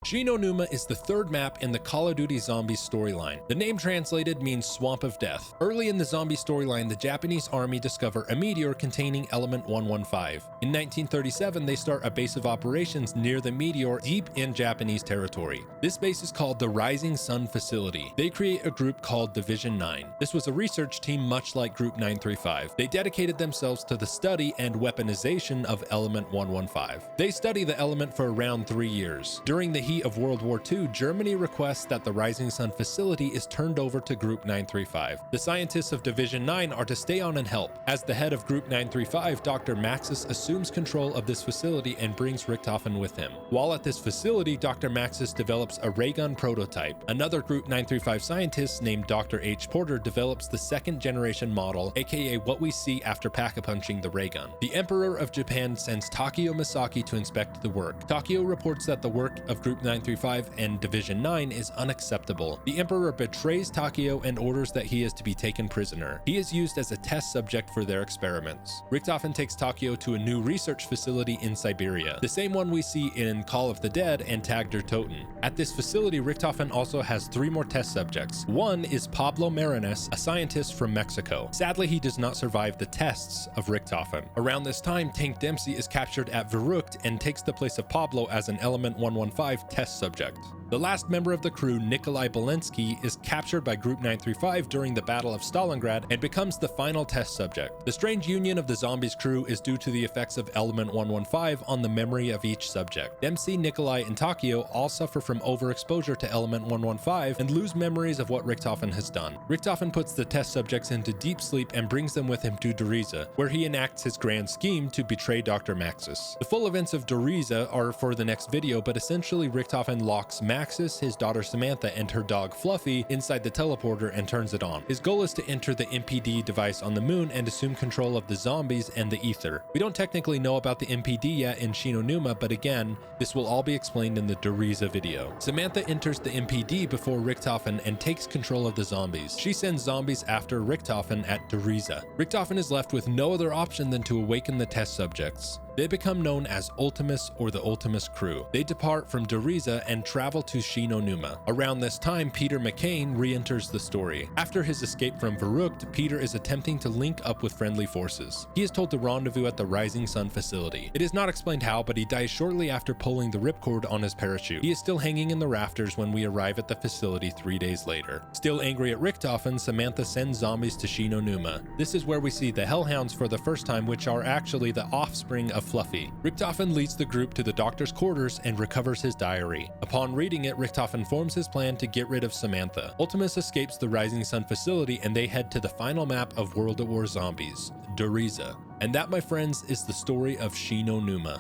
Shi No Numa is the third map in the Call of Duty Zombies storyline. The name translated means Swamp of Death. Early in the zombie storyline, the Japanese army discover a meteor containing element 115. In 1937, they start a base of operations near the meteor deep in Japanese territory. This base is called the Rising Sun Facility. They create a group called Division 9. This was a research team much like Group 935. They dedicated themselves to the study and weaponization of element 115. They study the element for around 3 years. During the heat of World War II, Germany requests that the Rising Sun facility is turned over to Group 935. The scientists of Division 9 are to stay on and help. As the head of Group 935, Dr. Maxis assumes control of this facility and brings Richthofen with him. While at this facility, Dr. Maxis develops a ray gun prototype. Another Group 935 scientist named Dr. H. Porter develops the second generation model, aka what we see after pack-a-punching the ray gun. The Emperor of Japan sends Takeo Misaki to inspect the work. Takeo reports that the work of Group 935 and Division 9 is unacceptable. The Emperor betrays Takeo and orders that he is to be taken prisoner. He is used as a test subject for their experiments. Richthofen takes Takeo to a new research facility in Siberia, the same one we see in Call of the Dead and Tag der Toten. At this facility, Richthofen also has 3 more test subjects. One is Pablo Marinas, a scientist from Mexico. Sadly, he does not survive the tests of Richthofen. Around this time, Tank Dempsey is captured at Verrückt and takes the place of Pablo as an Element 115 test subject. The last member of the crew, Nikolai Belensky, is captured by Group 935 during the Battle of Stalingrad and becomes the final test subject. The strange union of the zombies crew is due to the effects of Element 115 on the memory of each subject. Dempsey, Nikolai, and Takeo all suffer from overexposure to Element 115 and lose memories of what Richthofen has done. Richthofen puts the test subjects into deep sleep and brings them with him to Doriza, where he enacts his grand scheme to betray Dr. Maxis. The full events of Doriza are for the next video, but essentially Richthofen locks Maxis, his daughter Samantha, and her dog Fluffy inside the teleporter and turns it on. His goal is to enter the MPD device on the moon and assume control of the zombies and the ether. We don't technically know about the MPD yet in Shi No Numa, but again, this will all be explained in the Doriza video. Samantha enters the MPD before Richthofen and takes control of the zombies. She sends zombies after Richthofen at Doriza. Richthofen is left with no other option than to awaken the test subjects. They become known as Ultimus or the Ultimus crew. They depart from Doriza and travel to Shi No Numa. Around this time, Peter McCain re-enters the story. After his escape from Verrückt, Peter is attempting to link up with friendly forces. He is told to rendezvous at the Rising Sun facility. It is not explained how, but he dies shortly after pulling the ripcord on his parachute. He is still hanging in the rafters when we arrive at the facility 3 days later. Still angry at Richthofen, Samantha sends zombies to Shi No Numa. This is where we see the Hellhounds for the first time, which are actually the offspring of Fluffy. Richthofen leads the group to the doctor's quarters and recovers his diary. Upon reading it, Richthofen forms his plan to get rid of Samantha. Ultimus escapes the Rising Sun facility and they head to the final map of World at War Zombies, Doriza. And that, my friends, is the story of Shi No Numa.